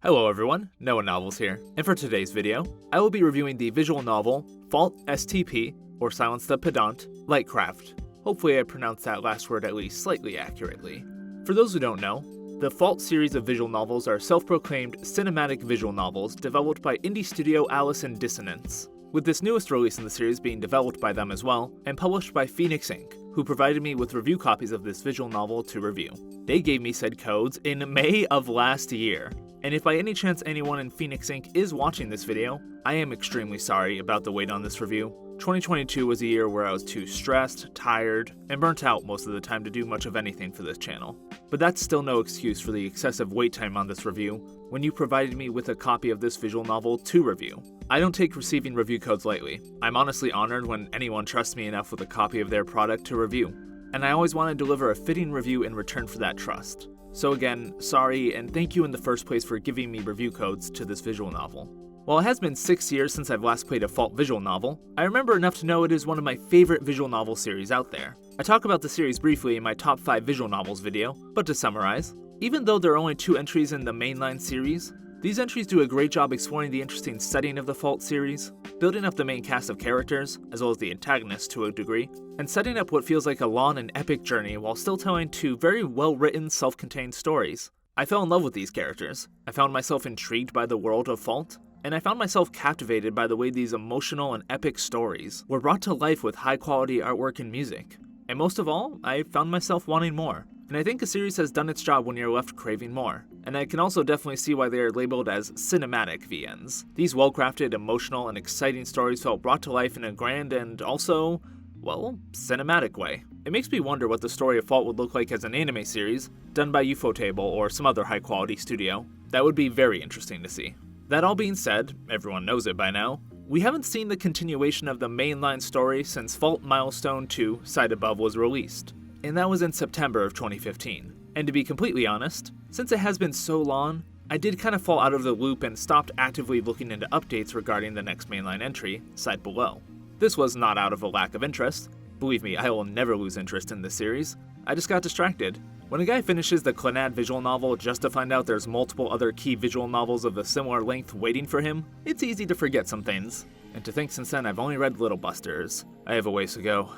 Hello everyone, Noah Novels here, and for today's video, I will be reviewing the visual novel Fault STP, or Silence the Pedant, LIGHTKRAVTE. Hopefully I pronounced that last word at least slightly accurately. For those who don't know, the Fault series of visual novels are self-proclaimed cinematic visual novels developed by indie studio Alice in Dissonance, with this newest release in the series being developed by them as well, and published by Phoenixx Inc, who provided me with review copies of this visual novel to review. They gave me said codes in May of last year. And if by any chance anyone in Phoenixx Inc is watching this video, I am extremely sorry about the wait on this review. 2022 was a year where I was too stressed, tired, and burnt out most of the time to do much of anything for this channel. But that's still no excuse for the excessive wait time on this review when you provided me with a copy of this visual novel to review. I don't take receiving review codes lightly. I'm honestly honored when anyone trusts me enough with a copy of their product to review, and I always want to deliver a fitting review in return for that trust. So again, sorry, and thank you in the first place for giving me review codes to this visual novel. While it has been 6 years since I've last played a Fault visual novel, I remember enough to know it is one of my favorite visual novel series out there. I talk about the series briefly in my top 5 visual novels video, but to summarize, even though there are only 2 entries in the mainline series, these entries do a great job exploring the interesting setting of the Fault series, building up the main cast of characters, as well as the antagonists to a degree, and setting up what feels like a long and epic journey while still telling 2 very well-written, self-contained stories. I fell in love with these characters, I found myself intrigued by the world of Fault, and I found myself captivated by the way these emotional and epic stories were brought to life with high-quality artwork and music. And most of all, I found myself wanting more. And I think a series has done its job when you're left craving more. And I can also definitely see why they are labeled as cinematic VNs. These well-crafted, emotional, and exciting stories felt brought to life in a grand and also, well, cinematic way. It makes me wonder what the story of Fault would look like as an anime series, done by Ufotable or some other high-quality studio. That would be very interesting to see. That all being said, everyone knows it by now, we haven't seen the continuation of the mainline story since Fault Milestone 2 Side Above was released, and that was in September of 2015. And to be completely honest, since it has been so long, I did kind of fall out of the loop and stopped actively looking into updates regarding the next mainline entry, Side Below. This was not out of a lack of interest. Believe me, I will never lose interest in this series. I just got distracted. When a guy finishes the Clannad visual novel just to find out there's multiple other key visual novels of a similar length waiting for him, it's easy to forget some things. And to think since then I've only read Little Busters. I have a ways to go.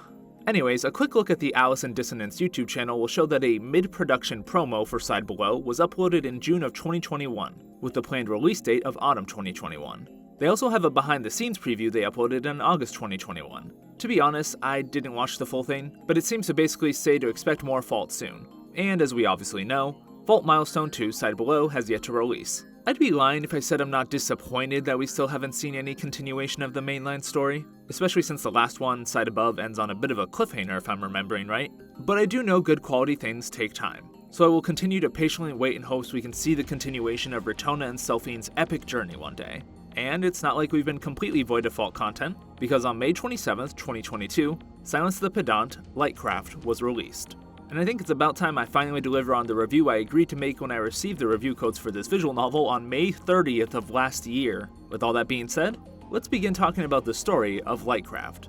Anyways, a quick look at the Alice in Dissonance YouTube channel will show that a mid-production promo for Side Below was uploaded in June of 2021, with the planned release date of autumn 2021. They also have a behind-the-scenes preview they uploaded in August 2021. To be honest, I didn't watch the full thing, but it seems to basically say to expect more Fault soon. And as we obviously know, Fault Milestone 2 Side Below has yet to release. I'd be lying if I said I'm not disappointed that we still haven't seen any continuation of the mainline story, especially since the last one, Side Above, ends on a bit of a cliffhanger if I'm remembering right. But I do know good quality things take time, so I will continue to patiently wait in hopes we can see the continuation of Retona and Selphine's epic journey one day. And it's not like we've been completely void of Fault content, because on May 27th, 2022, Silence the Pedant, LIGHTKRAVTE was released. And I think it's about time I finally deliver on the review I agreed to make when I received the review codes for this visual novel on May 30th of last year. With all that being said, let's begin talking about the story of LIGHTKRAVTE.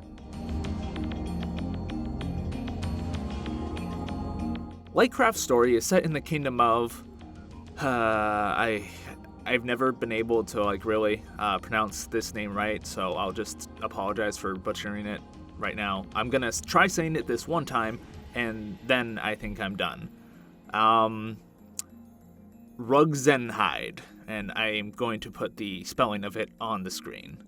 LIGHTKRAVTE's story is set in the kingdom of... I've never been able to really pronounce this name right, so I'll just apologize for butchering it right now. I'm gonna try saying it this one time, and then I think I'm done. Rugzenhide, and I am going to put the spelling of it on the screen.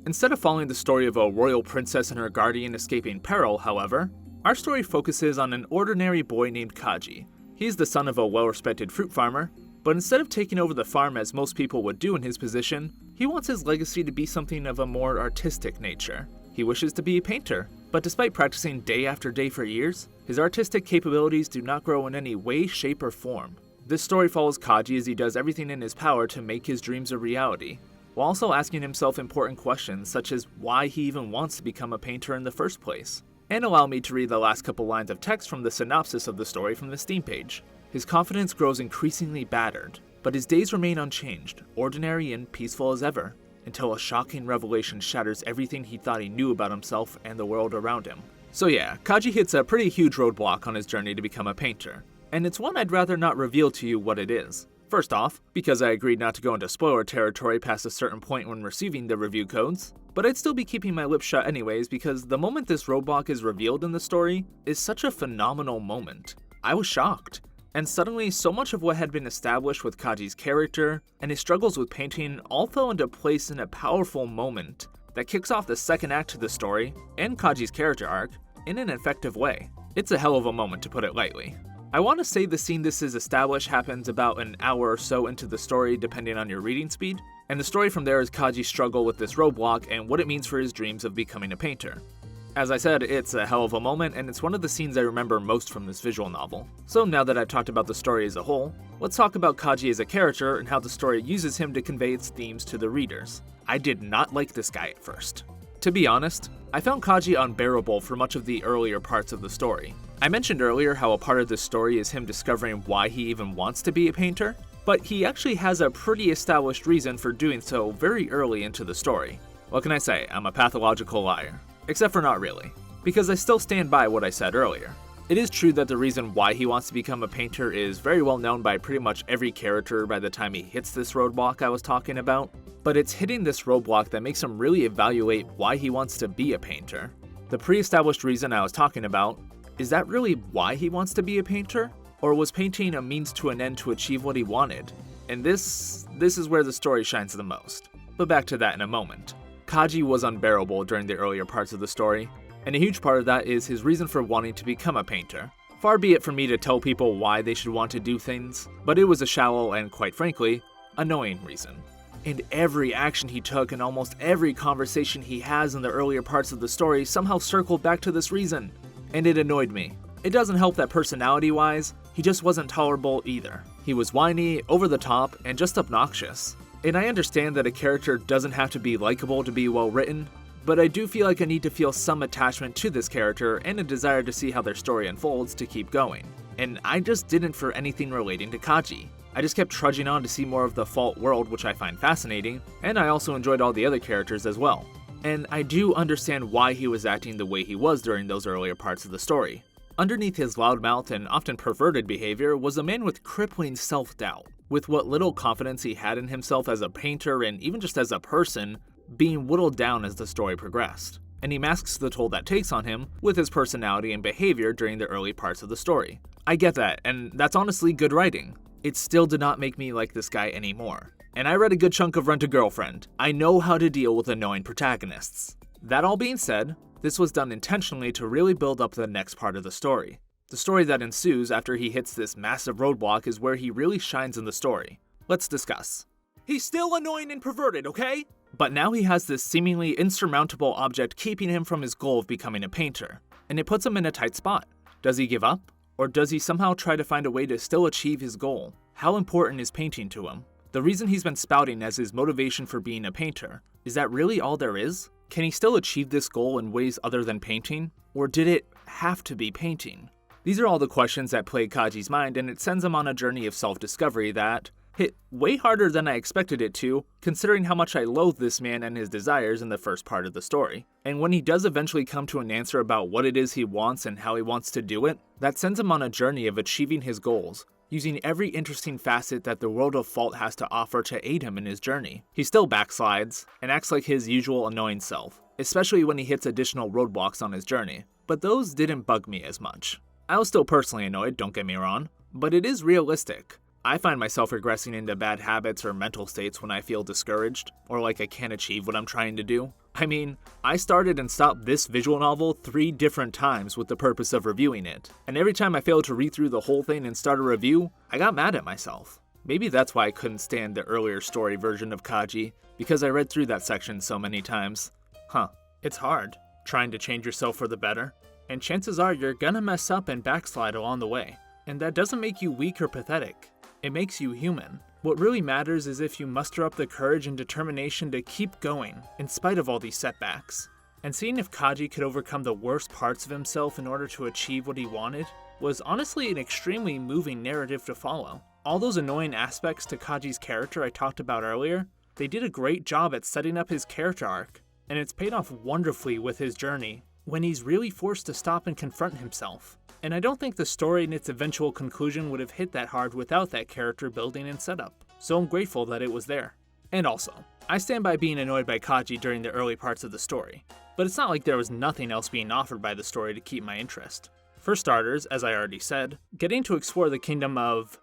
Instead of following the story of a royal princess and her guardian escaping peril, however, our story focuses on an ordinary boy named Kaji. He's the son of a well-respected fruit farmer, but instead of taking over the farm as most people would do in his position, he wants his legacy to be something of a more artistic nature. He wishes to be a painter, but despite practicing day after day for years, his artistic capabilities do not grow in any way, shape, or form. This story follows Kaji as he does everything in his power to make his dreams a reality, while also asking himself important questions such as why he even wants to become a painter in the first place. And allow me to read the last couple lines of text from the synopsis of the story from the Steam page. His confidence grows increasingly battered, but his days remain unchanged, ordinary and peaceful as ever, until a shocking revelation shatters everything he thought he knew about himself and the world around him. So yeah, Kaji hits a pretty huge roadblock on his journey to become a painter, and it's one I'd rather not reveal to you what it is. First off, because I agreed not to go into spoiler territory past a certain point when receiving the review codes, but I'd still be keeping my lips shut anyways because the moment this roadblock is revealed in the story is such a phenomenal moment. I was shocked, and suddenly so much of what had been established with Kaji's character and his struggles with painting all fell into place in a powerful moment that kicks off the second act to the story and Kaji's character arc in an effective way. It's a hell of a moment, to put it lightly. I want to say the scene this is established happens about an hour or so into the story depending on your reading speed, and the story from there is Kaji's struggle with this roadblock and what it means for his dreams of becoming a painter. As I said, it's a hell of a moment, and it's one of the scenes I remember most from this visual novel. So now that I've talked about the story as a whole, let's talk about Kaji as a character and how the story uses him to convey its themes to the readers. I did not like this guy at first. To be honest, I found Kaji unbearable for much of the earlier parts of the story. I mentioned earlier how a part of this story is him discovering why he even wants to be a painter, but he actually has a pretty established reason for doing so very early into the story. What can I say? I'm a pathological liar. Except for not really, because I still stand by what I said earlier. It is true that the reason why he wants to become a painter is very well known by pretty much every character by the time he hits this roadblock I was talking about, but it's hitting this roadblock that makes him really evaluate why he wants to be a painter. The pre-established reason I was talking about, is that really why he wants to be a painter? Or was painting a means to an end to achieve what he wanted? And this is where the story shines the most. But back to that in a moment. Kaji was unbearable during the earlier parts of the story, and a huge part of that is his reason for wanting to become a painter. Far be it from me to tell people why they should want to do things, but it was a shallow and, quite frankly, annoying reason. And every action he took and almost every conversation he has in the earlier parts of the story somehow circled back to this reason, and it annoyed me. It doesn't help that personality-wise, he just wasn't tolerable either. He was whiny, over the top, and just obnoxious. And I understand that a character doesn't have to be likable to be well written, but I do feel like I need to feel some attachment to this character and a desire to see how their story unfolds to keep going. And I just didn't for anything relating to Kaji. I just kept trudging on to see more of the Fault world, which I find fascinating, and I also enjoyed all the other characters as well. And I do understand why he was acting the way he was during those earlier parts of the story. Underneath his loudmouth and often perverted behavior was a man with crippling self-doubt, with what little confidence he had in himself as a painter and even just as a person being whittled down as the story progressed. And he masks the toll that takes on him with his personality and behavior during the early parts of the story. I get that, and that's honestly good writing. It still did not make me like this guy anymore. And I read a good chunk of Rent-A-Girlfriend. I know how to deal with annoying protagonists. That all being said, this was done intentionally to really build up the next part of the story. The story that ensues after he hits this massive roadblock is where he really shines in the story. Let's discuss. He's still annoying and perverted, okay? But now he has this seemingly insurmountable object keeping him from his goal of becoming a painter, and it puts him in a tight spot. Does he give up? Or does he somehow try to find a way to still achieve his goal? How important is painting to him? The reason he's been spouting as his motivation for being a painter, is that really all there is? Can he still achieve this goal in ways other than painting? Or did it have to be painting? These are all the questions that plague Kaji's mind, and it sends him on a journey of self-discovery that hit way harder than I expected it to, considering how much I loathe this man and his desires in the first part of the story. And when he does eventually come to an answer about what it is he wants and how he wants to do it, that sends him on a journey of achieving his goals, using every interesting facet that the world of Fault has to offer to aid him in his journey. He still backslides, and acts like his usual annoying self, especially when he hits additional roadblocks on his journey, but those didn't bug me as much. I was still personally annoyed, don't get me wrong, but it is realistic. I find myself regressing into bad habits or mental states when I feel discouraged, or like I can't achieve what I'm trying to do. I mean, I started and stopped this visual novel 3 different times with the purpose of reviewing it, and every time I failed to read through the whole thing and start a review, I got mad at myself. Maybe that's why I couldn't stand the earlier story version of Kaji, because I read through that section so many times. It's hard, trying to change yourself for the better, and chances are you're gonna mess up and backslide along the way. And that doesn't make you weak or pathetic. It makes you human. What really matters is if you muster up the courage and determination to keep going, in spite of all these setbacks. And seeing if Kaji could overcome the worst parts of himself in order to achieve what he wanted was honestly an extremely moving narrative to follow. All those annoying aspects to Kaji's character I talked about earlier, they did a great job at setting up his character arc, and it's paid off wonderfully with his journey, when he's really forced to stop and confront himself. and I don't think the story and its eventual conclusion would have hit that hard without that character building and setup, so I'm grateful that it was there. And also, I stand by being annoyed by Kaji during the early parts of the story, but it's not like there was nothing else being offered by the story to keep my interest. For starters, as I already said, getting to explore the kingdom of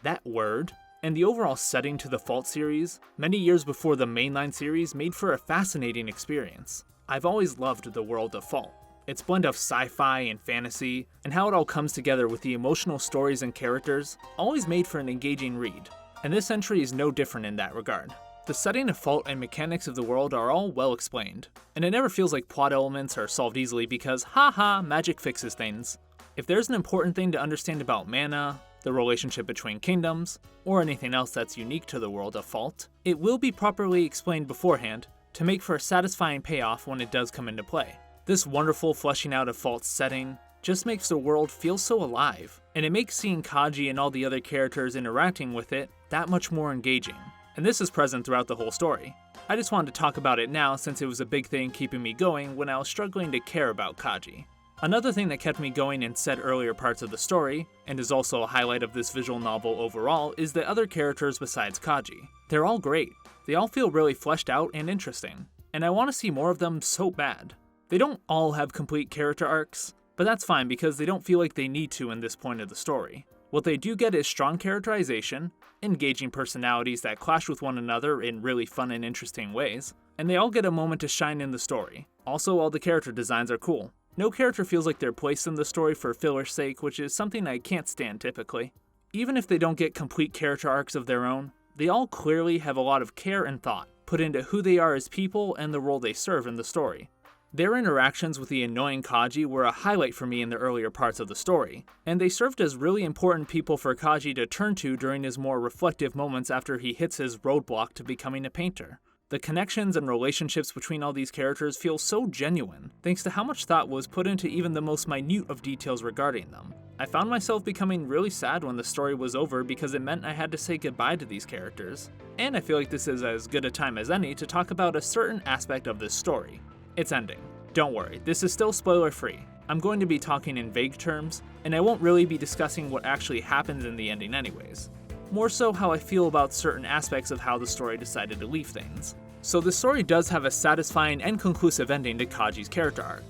that word, and the overall setting to the Fault series, many years before the mainline series, made for a fascinating experience. I've always loved the world of Fault. Its blend of sci-fi and fantasy, and how it all comes together with the emotional stories and characters, always made for an engaging read, and this entry is no different in that regard. The setting of Fault and mechanics of the world are all well explained, and it never feels like plot elements are solved easily because haha, magic fixes things. If there's an important thing to understand about mana, the relationship between kingdoms, or anything else that's unique to the world of Fault, it will be properly explained beforehand to make for a satisfying payoff when it does come into play. This wonderful fleshing out of Fault's setting just makes the world feel so alive, and it makes seeing Kaji and all the other characters interacting with it that much more engaging. And this is present throughout the whole story. I just wanted to talk about it now since it was a big thing keeping me going when I was struggling to care about Kaji. Another thing that kept me going in said earlier parts of the story, and is also a highlight of this visual novel overall, is the other characters besides Kaji. They're all great. They all feel really fleshed out and interesting, and I want to see more of them so bad. They don't all have complete character arcs, but that's fine because they don't feel like they need to in this point of the story. What they do get is strong characterization, engaging personalities that clash with one another in really fun and interesting ways, and they all get a moment to shine in the story. Also, all the character designs are cool. No character feels like they're placed in the story for filler's sake, which is something I can't stand typically. Even if they don't get complete character arcs of their own, they all clearly have a lot of care and thought put into who they are as people and the role they serve in the story. Their interactions with the annoying Kaji were a highlight for me in the earlier parts of the story, and they served as really important people for Kaji to turn to during his more reflective moments after he hits his roadblock to becoming a painter. The connections and relationships between all these characters feel so genuine, thanks to how much thought was put into even the most minute of details regarding them. I found myself becoming really sad when the story was over because it meant I had to say goodbye to these characters. And I feel like this is as good a time as any to talk about a certain aspect of this story. Its ending. Don't worry, this is still spoiler-free. I'm going to be talking in vague terms, and I won't really be discussing what actually happens in the ending anyways. More so how I feel about certain aspects of how the story decided to leave things. So the story does have a satisfying and conclusive ending to Kaji's character arc.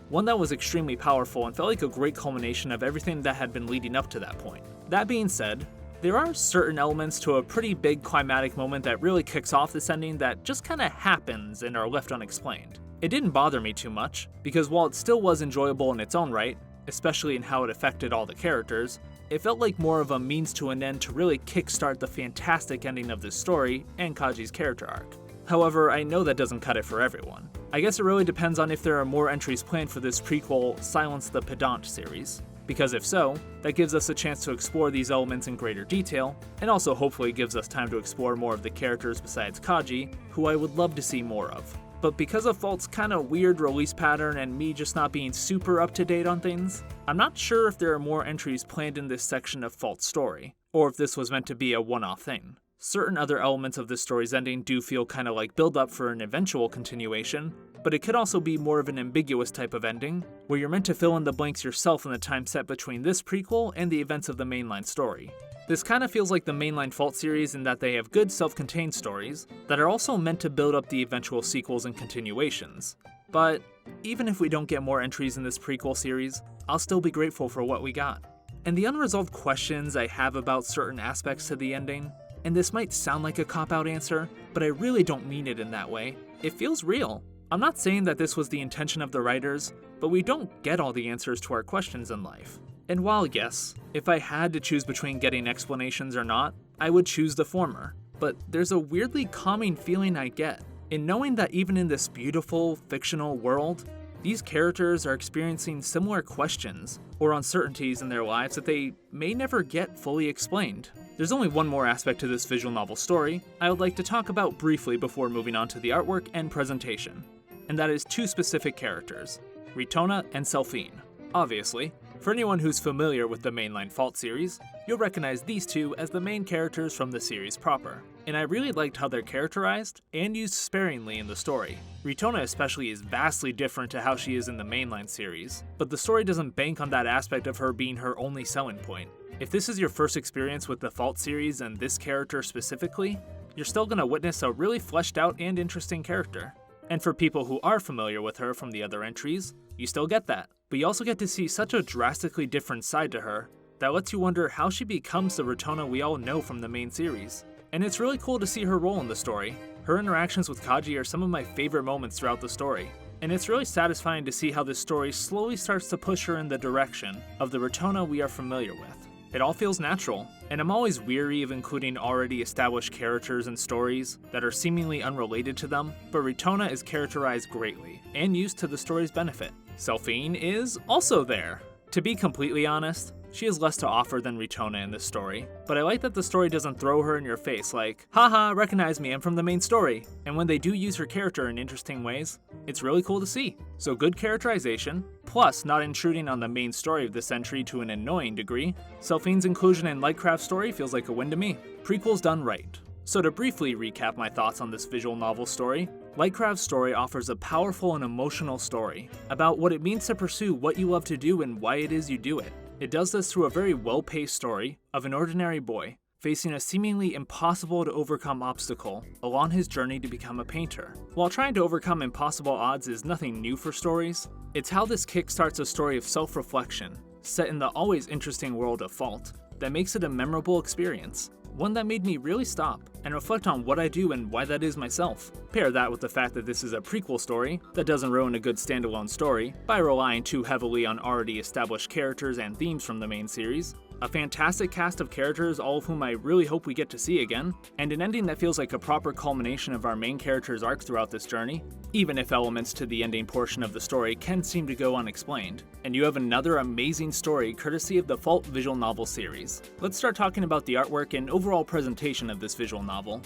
One that was extremely powerful and felt like a great culmination of everything that had been leading up to that point. That being said, there are certain elements to a pretty big climatic moment that really kicks off this ending that just kinda happens and are left unexplained. It didn't bother me too much, because while it still was enjoyable in its own right, especially in how it affected all the characters, it felt like more of a means to an end to really kickstart the fantastic ending of this story and Kaji's character arc. However, I know that doesn't cut it for everyone. I guess it really depends on if there are more entries planned for this prequel Silence the Pedant series, because if so, that gives us a chance to explore these elements in greater detail, and also hopefully gives us time to explore more of the characters besides Kaji, who I would love to see more of. But because of Fault's kinda weird release pattern and me just not being super up to date on things, I'm not sure if there are more entries planned in this section of Fault's story, or if this was meant to be a one-off thing. Certain other elements of this story's ending do feel kinda like build up for an eventual continuation, but it could also be more of an ambiguous type of ending, where you're meant to fill in the blanks yourself in the time set between this prequel and the events of the mainline story. This kinda feels like the mainline Fault series in that they have good self-contained stories that are also meant to build up the eventual sequels and continuations. But even if we don't get more entries in this prequel series, I'll still be grateful for what we got. And the unresolved questions I have about certain aspects to the ending, and this might sound like a cop-out answer, but I really don't mean it in that way. It feels real. I'm not saying that this was the intention of the writers, but we don't get all the answers to our questions in life. And while yes, if I had to choose between getting explanations or not, I would choose the former. But there's a weirdly calming feeling I get in knowing that even in this beautiful, fictional world, these characters are experiencing similar questions or uncertainties in their lives that they may never get fully explained. There's only one more aspect to this visual novel story I would like to talk about briefly before moving on to the artwork and presentation, and that is two specific characters, Ritona and Selphine. Obviously, for anyone who's familiar with the mainline Fault series, you'll recognize these two as the main characters from the series proper. and I really liked how they're characterized and used sparingly in the story. Ritona especially is vastly different to how she is in the mainline series, but the story doesn't bank on that aspect of her being her only selling point. If this is your first experience with the Fault series and this character specifically, you're still going to witness a really fleshed out and interesting character. And for people who are familiar with her from the other entries, you still get that, but you also get to see such a drastically different side to her that lets you wonder how she becomes the Ritona we all know from the main series. And it's really cool to see her role in the story. Her interactions with Kaji are some of my favorite moments throughout the story, and it's really satisfying to see how this story slowly starts to push her in the direction of the Ritona we are familiar with. It all feels natural, and I'm always weary of including already established characters and stories that are seemingly unrelated to them, but Ritona is characterized greatly, and used to the story's benefit. Selphine is also there. To be completely honest, she has less to offer than Ritona in this story, but I like that the story doesn't throw her in your face like, haha, recognize me, I'm from the main story, and when they do use her character in interesting ways, it's really cool to see. So good characterization, plus not intruding on the main story of this entry to an annoying degree, Selphine's inclusion in LIGHTKRAVTE's story feels like a win to me. Prequel's done right. So to briefly recap my thoughts on this visual novel story, LIGHTKRAVTE's story offers a powerful and emotional story about what it means to pursue what you love to do and why it is you do it. It does this through a very well-paced story of an ordinary boy facing a seemingly impossible to overcome obstacle along his journey to become a painter. While trying to overcome impossible odds is nothing new for stories, it's how this kickstarts a story of self-reflection, set in the always interesting world of Fault, that makes it a memorable experience. One that made me really stop and reflect on what I do and why that is myself. Pair that with the fact that this is a prequel story that doesn't ruin a good standalone story by relying too heavily on already established characters and themes from the main series, a fantastic cast of characters all of whom I really hope we get to see again, and an ending that feels like a proper culmination of our main character's arc throughout this journey, even if elements to the ending portion of the story can seem to go unexplained. And you have another amazing story courtesy of the Fault visual novel series. Let's start talking about the artwork and overall presentation of this visual novel.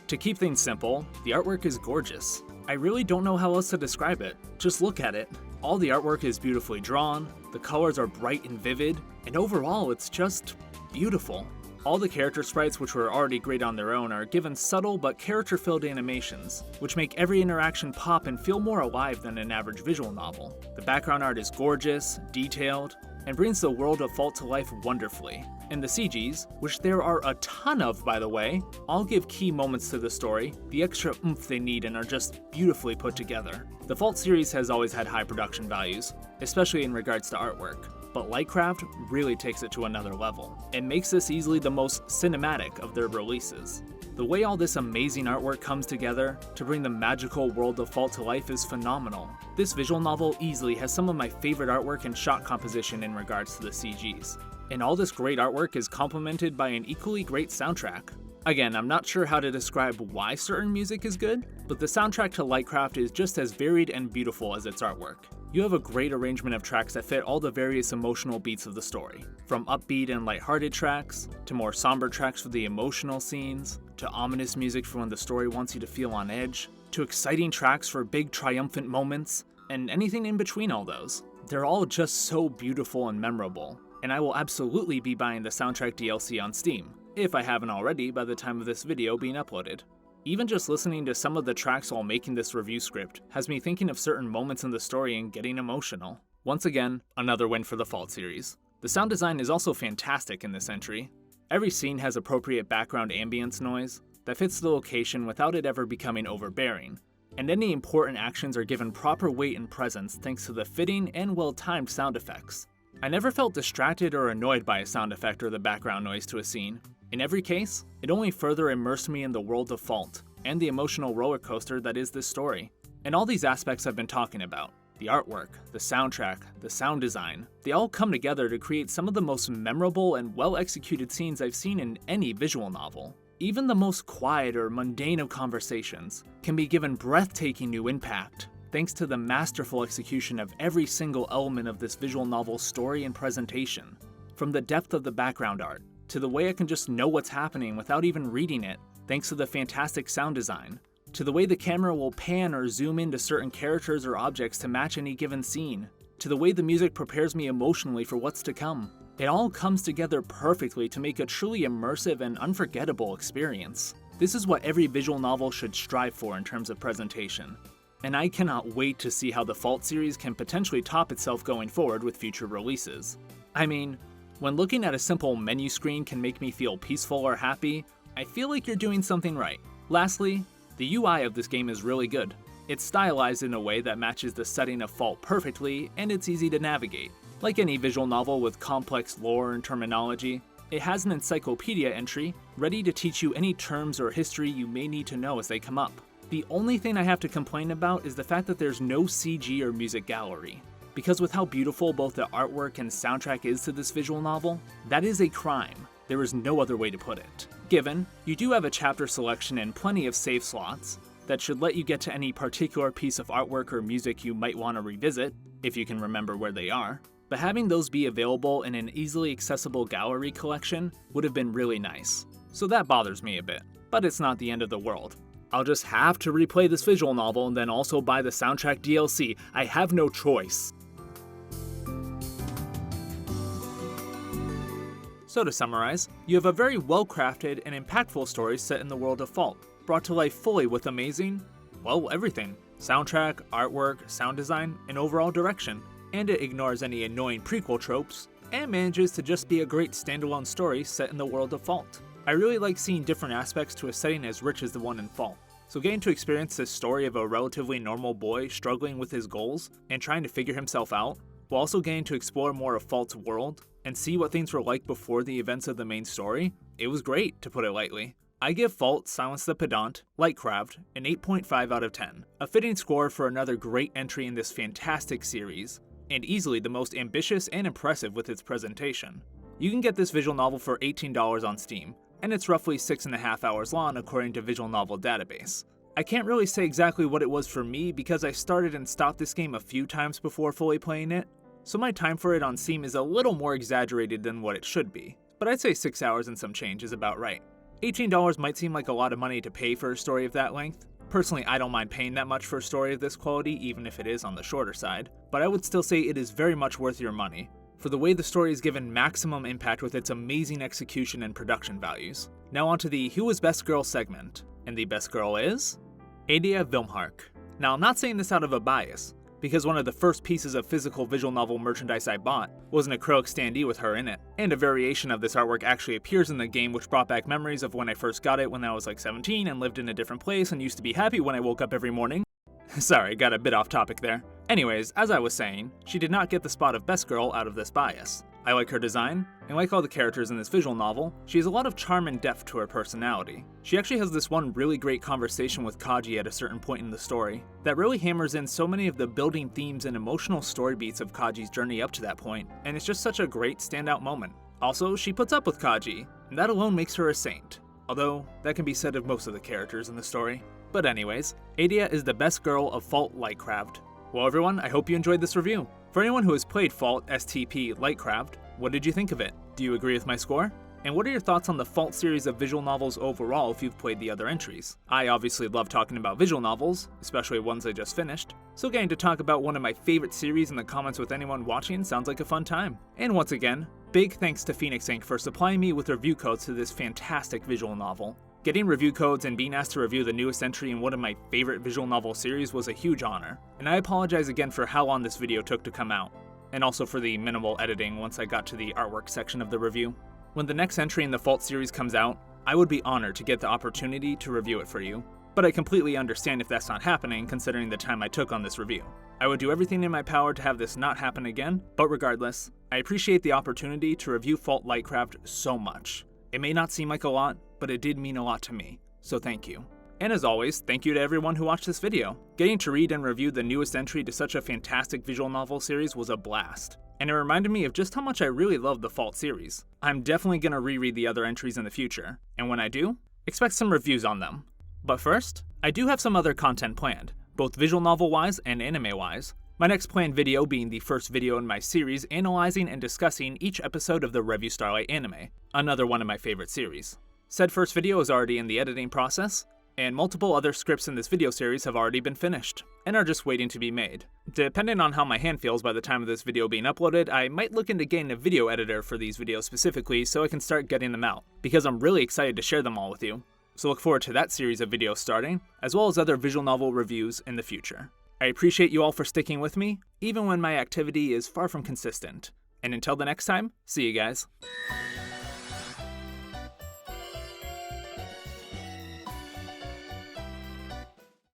To keep things simple, the artwork is gorgeous. I really don't know how else to describe it. Just look at it. All the artwork is beautifully drawn, the colors are bright and vivid, and overall it's just beautiful. All the character sprites, which were already great on their own, are given subtle but character-filled animations, which make every interaction pop and feel more alive than an average visual novel. The background art is gorgeous, detailed, and brings the world of Fault to life wonderfully. And the CGs, which there are a ton of by the way, all give key moments to the story, the extra oomph they need, and are just beautifully put together. The Fault series has always had high production values, especially in regards to artwork, but LIGHTKRAVTE really takes it to another level, and makes this easily the most cinematic of their releases. The way all this amazing artwork comes together to bring the magical world of Fault to life is phenomenal. This visual novel easily has some of my favorite artwork and shot composition in regards to the CGs. And all this great artwork is complemented by an equally great soundtrack. Again, I'm not sure how to describe why certain music is good, but the soundtrack to LIGHTKRAVTE is just as varied and beautiful as its artwork. You have a great arrangement of tracks that fit all the various emotional beats of the story, from upbeat and lighthearted tracks, to more somber tracks for the emotional scenes, to ominous music for when the story wants you to feel on edge, to exciting tracks for big triumphant moments, and anything in between all those. They're all just so beautiful and memorable, and I will absolutely be buying the soundtrack DLC on Steam, if I haven't already by the time of this video being uploaded. Even just listening to some of the tracks while making this review script has me thinking of certain moments in the story and getting emotional. Once again, another win for the Fault series. The sound design is also fantastic in this entry. Every scene has appropriate background ambience noise that fits the location without it ever becoming overbearing, and any important actions are given proper weight and presence thanks to the fitting and well-timed sound effects. I never felt distracted or annoyed by a sound effect or the background noise to a scene. In every case, it only further immersed me in the world of Fault and the emotional roller coaster that is this story. And all these aspects I've been talking about, the artwork, the soundtrack, the sound design, they all come together to create some of the most memorable and well-executed scenes I've seen in any visual novel. Even the most quiet or mundane of conversations can be given breathtaking new impact, thanks to the masterful execution of every single element of this visual novel's story and presentation. From the depth of the background art, to the way I can just know what's happening without even reading it, thanks to the fantastic sound design, to the way the camera will pan or zoom into certain characters or objects to match any given scene, to the way the music prepares me emotionally for what's to come. It all comes together perfectly to make a truly immersive and unforgettable experience. This is what every visual novel should strive for in terms of presentation. And I cannot wait to see how the Fault series can potentially top itself going forward with future releases. I mean, when looking at a simple menu screen can make me feel peaceful or happy, I feel like you're doing something right. Lastly, the UI of this game is really good. It's stylized in a way that matches the setting of Fault perfectly, and it's easy to navigate. Like any visual novel with complex lore and terminology, it has an encyclopedia entry ready to teach you any terms or history you may need to know as they come up. The only thing I have to complain about is the fact that there's no CG or music gallery. Because with how beautiful both the artwork and soundtrack is to this visual novel, that is a crime. There is no other way to put it. Given, you do have a chapter selection and plenty of save slots that should let you get to any particular piece of artwork or music you might want to revisit, if you can remember where they are. But having those be available in an easily accessible gallery collection would have been really nice. So that bothers me a bit, but it's not the end of the world. I'll just have to replay this visual novel and then also buy the soundtrack DLC. I have no choice. So to summarize, you have a very well-crafted and impactful story set in the world of Fault, brought to life fully with amazing, well, everything. Soundtrack, artwork, sound design, and overall direction. And it ignores any annoying prequel tropes, and manages to just be a great standalone story set in the world of Fault. I really like seeing different aspects to a setting as rich as the one in Fault. So getting to experience this story of a relatively normal boy struggling with his goals and trying to figure himself out, while also getting to explore more of Fault's world and see what things were like before the events of the main story, it was great, to put it lightly. I give Fault Silence the Pedant, LIGHTKRAVTE, an 8.5 out of 10, a fitting score for another great entry in this fantastic series, and easily the most ambitious and impressive with its presentation. You can get this visual novel for $18 on Steam, and it's roughly 6.5 hours long according to Visual Novel Database. I can't really say exactly what it was for me because I started and stopped this game a few times before fully playing it, so my time for it on Steam is a little more exaggerated than what it should be, but I'd say 6 hours and some change is about right. $18 might seem like a lot of money to pay for a story of that length. Personally, I don't mind paying that much for a story of this quality, even if it is on the shorter side, but I would still say it is very much worth your money, for the way the story is given maximum impact with its amazing execution and production values. Now onto the Who is Best Girl segment, and the best girl is Adia Vilmhark. Now I'm not saying this out of a bias, because one of the first pieces of physical visual novel merchandise I bought was an acrylic standee with her in it, and a variation of this artwork actually appears in the game, which brought back memories of when I first got it when I was like 17 and lived in a different place and used to be happy when I woke up every morning. Sorry, got a bit off topic there. Anyways, as I was saying, she did not get the spot of best girl out of this bias. I like her design, and like all the characters in this visual novel, she has a lot of charm and depth to her personality. She actually has this one really great conversation with Kaji at a certain point in the story that really hammers in so many of the building themes and emotional story beats of Kaji's journey up to that point, and it's just such a great standout moment. Also, she puts up with Kaji, and that alone makes her a saint. Although, that can be said of most of the characters in the story. But anyways, Adia is the best girl of Fault LIGHTKRAVTE. Well everyone, I hope you enjoyed this review. For anyone who has played Fault STP LIGHTKRAVTE, what did you think of it? Do you agree with my score? And what are your thoughts on the Fault series of visual novels overall if you've played the other entries? I obviously love talking about visual novels, especially ones I just finished, so getting to talk about one of my favorite series in the comments with anyone watching sounds like a fun time. And once again, big thanks to Phoenixx Inc for supplying me with review codes to this fantastic visual novel. Getting review codes and being asked to review the newest entry in one of my favorite visual novel series was a huge honor, and I apologize again for how long this video took to come out, and also for the minimal editing once I got to the artwork section of the review. When the next entry in the Fault series comes out, I would be honored to get the opportunity to review it for you, but I completely understand if that's not happening considering the time I took on this review. I would do everything in my power to have this not happen again, but regardless, I appreciate the opportunity to review Fault LIGHTKRAVTE so much. It may not seem like a lot, but it did mean a lot to me, so thank you. And as always, thank you to everyone who watched this video. Getting to read and review the newest entry to such a fantastic visual novel series was a blast, and it reminded me of just how much I really love the Fault series. I'm definitely gonna reread the other entries in the future, and when I do, expect some reviews on them. But first, I do have some other content planned, both visual novel-wise and anime-wise. My next planned video being the first video in my series analyzing and discussing each episode of the Revue Starlight anime, another one of my favorite series. Said first video is already in the editing process, and multiple other scripts in this video series have already been finished, and are just waiting to be made. Depending on how my hand feels by the time of this video being uploaded, I might look into getting a video editor for these videos specifically so I can start getting them out, because I'm really excited to share them all with you. So look forward to that series of videos starting, as well as other visual novel reviews in the future. I appreciate you all for sticking with me, even when my activity is far from consistent. And until the next time, see you guys.